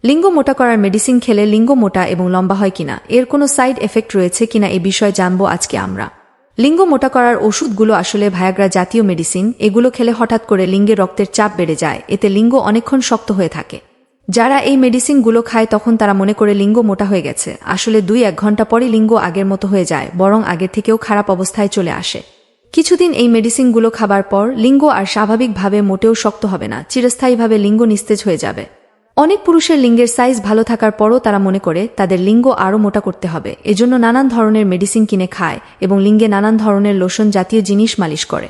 লিঙ্গ মোটা করার মেডিসিন খেলে লিঙ্গ মোটা এবং লম্বা হয় কিনা, এর কোনো সাইড এফেক্ট রয়েছে কিনা এ বিষয়ে জানবো আজকে আমরা। লিঙ্গ মোটা করার ওষুধগুলো আসলে ভায়াগ্রা জাতীয় মেডিসিন। এগুলো খেলে হঠাৎ করে লিঙ্গে রক্তের চাপ বেড়ে যায়, এতে লিঙ্গ অনেকক্ষণ শক্ত হয়ে থাকে। যারা এই মেডিসিনগুলো খায় তখন তারা মনে করে লিঙ্গ মোটা হয়ে গেছে। আসলে 2-1 ঘন্টা পরই লিঙ্গ আগের মতো হয়ে যায়, বরং আগের থেকেও খারাপ অবস্থায় চলে আসে। কিছুদিন এই মেডিসিনগুলো খাবার পর লিঙ্গ আর স্বাভাবিকভাবে মোটেও শক্ত হবে না, চিরস্থায়ীভাবে লিঙ্গ নিস্তেজ হয়ে যাবে। অনেক পুরুষের লিঙ্গের সাইজ ভালো থাকার পরও তারা মনে করে তাদের লিঙ্গ আরও মোটা করতে হবে, এজন্য নানান ধরনের মেডিসিন কিনে খায় এবং লিঙ্গে নানান ধরনের লোশন জাতীয় জিনিস মালিশ করে।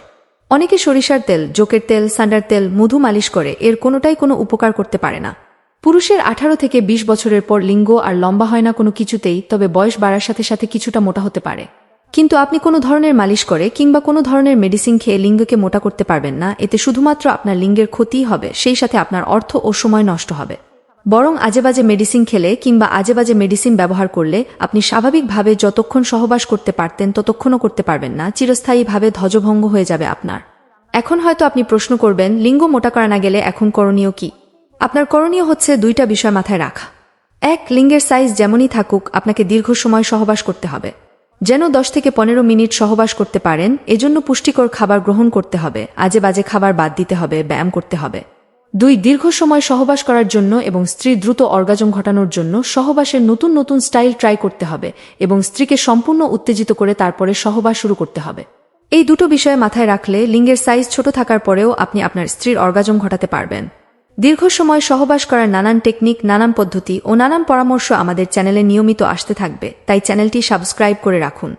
অনেকে সরিষার তেল, জোকের তেল, সান্ডার তেল, মধু মালিশ করে, এর কোনোটাই কোনো উপকার করতে পারে না। পুরুষের 18 থেকে 20 বছরের পর লিঙ্গ আর লম্বা হয় না কোনো কিছুতেই, তবে বয়স বাড়ার সাথে সাথে কিছুটা মোটা হতে পারে। কিন্তু আপনি কোনো ধরনের মালিশ করে কিংবা কোনো ধরনের মেডিসিন খেয়ে লিঙ্গকে মোটা করতে পারবেন না। এতে শুধুমাত্র আপনার লিঙ্গের ক্ষতিই হবে, সেই সাথে আপনার অর্থ ও সময় নষ্ট হবে। বরং আজেবাজে মেডিসিন খেলে কিংবা আজেবাজে মেডিসিন ব্যবহার করলে আপনি স্বাভাবিকভাবে যতক্ষণ সহবাস করতে পারতেন ততক্ষণও করতে পারবেন না, চিরস্থায়ীভাবে ধ্বজভঙ্গ হয়ে যাবে আপনার। এখন হয়তো আপনি প্রশ্ন করবেন, লিঙ্গ মোটা করা না গেলে এখন করণীয় কি? আপনার করণীয় হচ্ছে 2টা বিষয় মাথায় রাখা। 1, লিঙ্গের সাইজ যেমনই থাকুক আপনাকে দীর্ঘ সময় সহবাস করতে হবে। যেন 10 থেকে 15 মিনিট সহবাস করতে পারেন, এজন্য পুষ্টিকর খাবার গ্রহণ করতে হবে, আজে বাজে খাবার বাদ দিতে হবে, ব্যায়াম করতে হবে। 2, দীর্ঘ সময় সহবাস করার জন্য এবং স্ত্রীর দ্রুত অর্গাজম ঘটানোর জন্য সহবাসের নতুন নতুন স্টাইল ট্রাই করতে হবে এবং স্ত্রীকে সম্পূর্ণ উত্তেজিত করে তারপরে সহবাস শুরু করতে হবে। এই 2টো বিষয় মাথায় রাখলে লিঙ্গের সাইজ ছোট থাকার পরেও আপনি আপনার স্ত্রীর অর্গাজম ঘটাতে পারবেন। দীর্ঘ সময় সহবাস করার নানান টেকনিক, নানান পদ্ধতি ও নানান পরামর্শ আমাদের চ্যানেলে নিয়মিত আসতে থাকবে, তাই চ্যানেলটি সাবস্ক্রাইব করে রাখুন।